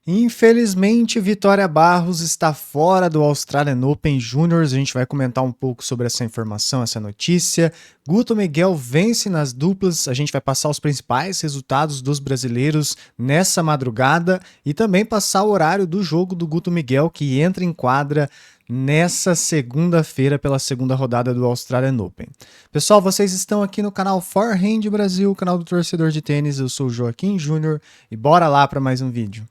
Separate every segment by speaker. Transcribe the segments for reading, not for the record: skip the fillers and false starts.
Speaker 1: Infelizmente, Vitória Barros está fora do Australian Open Juniors. A gente vai comentar um pouco sobre essa informação, essa notícia. Guto Miguel vence nas duplas. A gente vai passar os principais resultados dos brasileiros nessa madrugada e também passar o horário do jogo do Guto Miguel, que entra em quadra nessa segunda-feira pela segunda rodada do Australian Open. Pessoal, vocês estão aqui no canal Forehand Brasil, canal do torcedor de tênis. Eu sou o Joaquim Júnior e bora lá para mais um vídeo.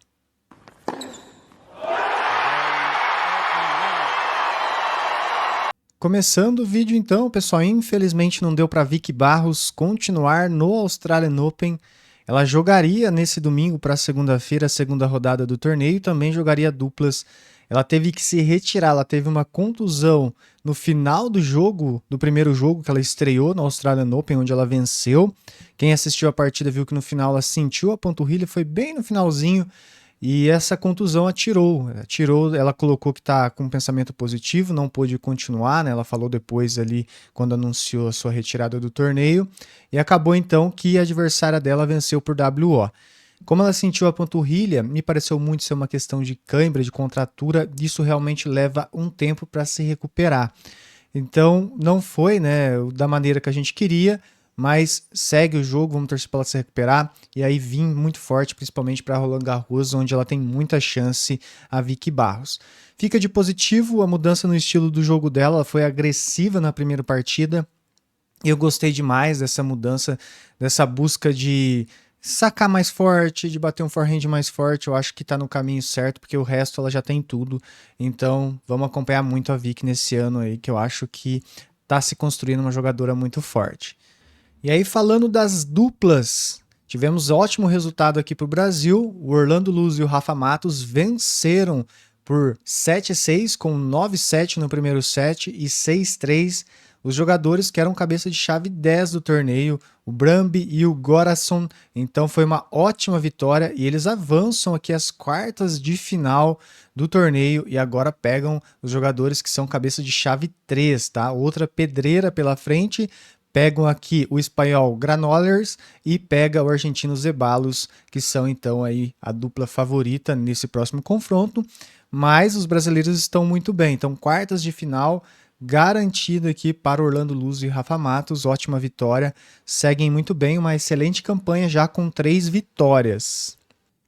Speaker 1: Começando o vídeo então, pessoal, infelizmente não deu para Vicky Barros continuar no Australian Open. Ela jogaria nesse domingo para segunda-feira, a segunda rodada do torneio, também jogaria duplas. Ela teve que se retirar, ela teve uma contusão no final do jogo, do primeiro jogo que ela estreou no Australian Open, onde ela venceu. Quem assistiu a partida viu que no final ela sentiu a panturrilha, foi bem no finalzinho. E essa contusão atirou, ela colocou que está com um pensamento positivo, não pôde continuar, né? Ela falou depois ali, quando anunciou a sua retirada do torneio, e acabou então que a adversária dela venceu por WO. Como ela sentiu a panturrilha, me pareceu muito ser uma questão de cãibra, de contratura, isso realmente leva um tempo para se recuperar. Então não foi, né, da maneira que a gente queria, mas segue o jogo, vamos torcer para ela se recuperar, e aí vim muito forte, principalmente para Roland Garros, onde ela tem muita chance, a Vicky Barros. Fica de positivo a mudança no estilo do jogo dela, ela foi agressiva na primeira partida, eu gostei demais dessa mudança, dessa busca de sacar mais forte, de bater um forehand mais forte, eu acho que tá no caminho certo, porque o resto ela já tem tudo, então vamos acompanhar muito a Vicky nesse ano aí, que eu acho que tá se construindo uma jogadora muito forte. E aí, falando das duplas, tivemos ótimo resultado aqui para o Brasil. O Orlando Luz e o Rafa Matos venceram por 7-6, com 9-7 no primeiro set e 6-3. Os jogadores que eram cabeça de chave 10 do torneio, o Brambi e o Gorason. Então foi uma ótima vitória e eles avançam aqui às quartas de final do torneio e agora pegam os jogadores que são cabeça de chave 3, tá? Outra pedreira pela frente. Pegam aqui o espanhol Granollers e pega o argentino Zeballos, que são então aí a dupla favorita nesse próximo confronto, mas os brasileiros estão muito bem, então quartas de final garantido aqui para Orlando Luz e Rafa Matos, ótima vitória, seguem muito bem, uma excelente campanha já com 3 vitórias.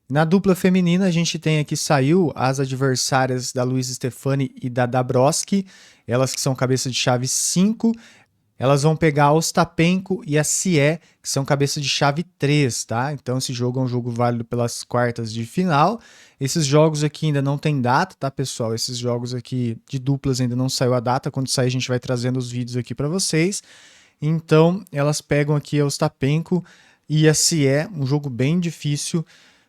Speaker 1: Na dupla feminina, a gente tem aqui, saiu as adversárias da Luiz Stefani e da Dabrowski, elas que são cabeça de chave 5, elas vão pegar a Ostapenko e a Cie, que são cabeça de chave 3, tá? Então esse jogo é um jogo válido pelas quartas de final. Esses jogos aqui ainda não tem data, tá, pessoal? Esses jogos aqui de duplas ainda não saiu a data. Quando sair a gente vai trazendo os vídeos aqui para vocês. Então elas pegam aqui a Ostapenko e a Cie, um jogo bem difícil,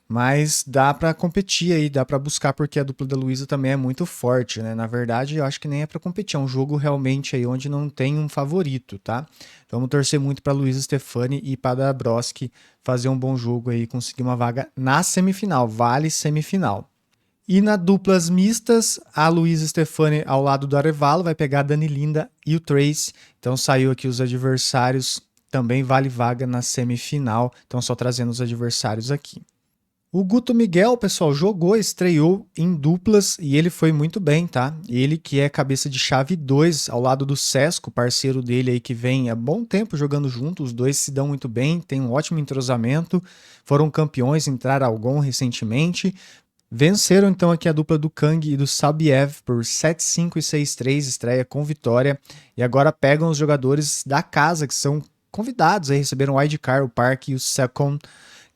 Speaker 1: mas dá para competir aí, dá para buscar, porque a dupla da Luísa também é muito forte, né? Na verdade, eu acho que nem é para competir, é um jogo realmente aí onde não tem um favorito, tá? Vamos torcer muito para Luísa Stefani e para Dabrowski fazer um bom jogo aí, conseguir uma vaga na semifinal, vale semifinal. E na duplas mistas, a Luísa Stefani ao lado do Arevalo vai pegar a Dani Linda e o Trace. Então saiu aqui os adversários, também vale vaga na semifinal. Então só trazendo os adversários aqui. O Guto Miguel, pessoal, jogou, estreou em duplas e ele foi muito bem, tá? Ele que é cabeça de chave 2 ao lado do Sesco, parceiro dele aí que vem há bom tempo jogando junto, os dois se dão muito bem, tem um ótimo entrosamento, foram campeões, entraram Algon recentemente, venceram então aqui a dupla do Kang e do Sabiev por 7-5 e 6-3, estreia com vitória, e agora pegam os jogadores da casa que são convidados, aí receberam o wildcard, o Park e o Second,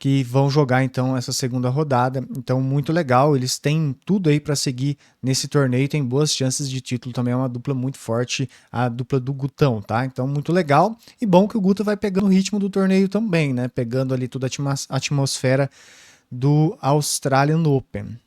Speaker 1: que vão jogar então essa segunda rodada, então muito legal, eles têm tudo aí para seguir nesse torneio, tem boas chances de título, também é uma dupla muito forte, a dupla do Gutão, tá? Então muito legal, e bom que o Guto vai pegando o ritmo do torneio também, né? Pegando ali toda a atmosfera do Australian Open.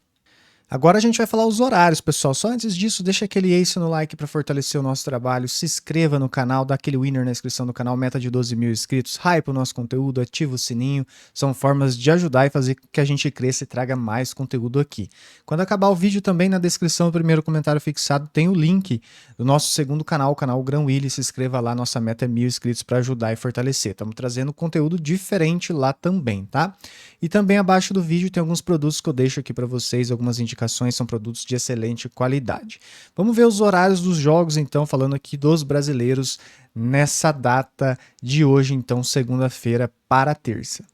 Speaker 1: Agora a gente vai falar os horários, pessoal. Só antes disso, deixa aquele ace no like para fortalecer o nosso trabalho. Se inscreva no canal, dá aquele winner na inscrição do canal, meta de 12 mil inscritos. Hype o nosso conteúdo, ativa o sininho. São formas de ajudar e fazer com que a gente cresça e traga mais conteúdo aqui. Quando acabar o vídeo, também na descrição, o primeiro comentário fixado, tem o link do nosso segundo canal, o canal Grão Willy. Se inscreva lá, nossa meta é 1000 inscritos para ajudar e fortalecer. Estamos trazendo conteúdo diferente lá também, tá? E também abaixo do vídeo tem alguns produtos que eu deixo aqui para vocês, algumas indicações, são produtos de excelente qualidade. Vamos ver os horários dos jogos, então, falando aqui dos brasileiros nessa data de hoje, então, segunda-feira para terça.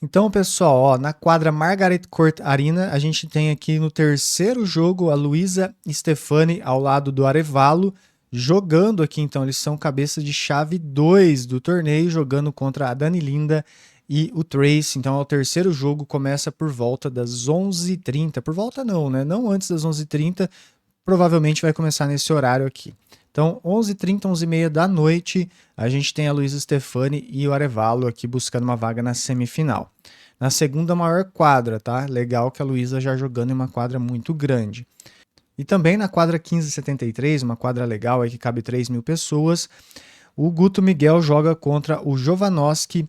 Speaker 1: Então, pessoal, ó, na quadra Margaret Court Arena, a gente tem aqui no terceiro jogo a Luísa Stefani ao lado do Arevalo, jogando aqui, então, eles são cabeça de chave 2 do torneio, jogando contra a Dani Linda e o Trace. Então, é o terceiro jogo, começa por volta das 11h30. Por volta não, né? Não antes das 11h30, provavelmente vai começar nesse horário aqui. Então, 11h30, 11h30 da noite, a gente tem a Luísa Stefani e o Arevalo aqui buscando uma vaga na semifinal. Na segunda maior quadra, tá? Legal que a Luísa já jogando em uma quadra muito grande. E também na quadra 1573, uma quadra legal aí que cabe 3.000 pessoas, o Guto Miguel joga contra o Jovanovski.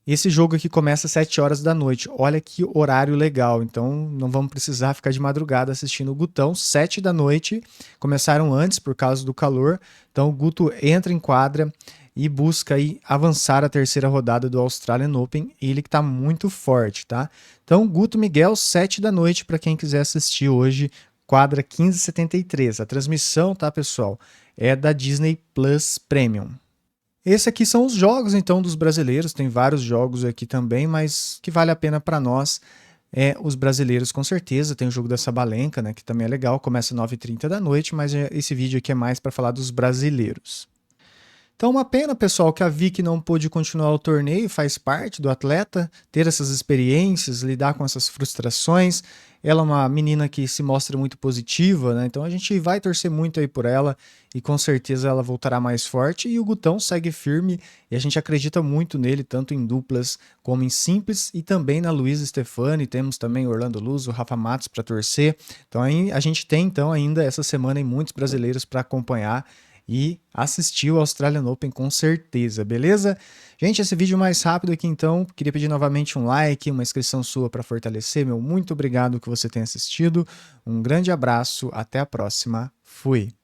Speaker 1: Esse jogo aqui começa às 7 horas da noite. Olha que horário legal. Então não vamos precisar ficar de madrugada assistindo o Gutão. 7 da noite. Começaram antes por causa do calor. Então o Guto entra em quadra e busca aí avançar a terceira rodada do Australian Open. Ele que está muito forte, tá? Então Guto Miguel, 7 da noite, para quem quiser assistir hoje, quadra 1573. A transmissão, tá, pessoal, é da Disney Plus Premium. Esse aqui são os jogos, então, dos brasileiros. Tem vários jogos aqui também, mas que vale a pena para nós é os brasileiros, com certeza. Tem o jogo da Sabalenka, né, que também é legal. Começa às 9h30 da noite, mas esse vídeo aqui é mais para falar dos brasileiros. Então, uma pena, pessoal, que a Vicky não pôde continuar o torneio, faz parte do atleta, ter essas experiências, lidar com essas frustrações. Ela é uma menina que se mostra muito positiva, né? Então a gente vai torcer muito aí por ela e com certeza ela voltará mais forte. E o Gutão segue firme e a gente acredita muito nele, tanto em duplas como em simples, e também na Luísa Stefani. Temos também o Orlando Luz, o Rafa Matos para torcer. Então aí a gente tem então ainda essa semana muitos brasileiros para acompanhar e assistir o Australian Open com certeza, beleza? Gente, esse vídeo mais rápido aqui então, queria pedir novamente um like, uma inscrição sua para fortalecer, meu muito obrigado que você tenha assistido, um grande abraço, até a próxima, fui!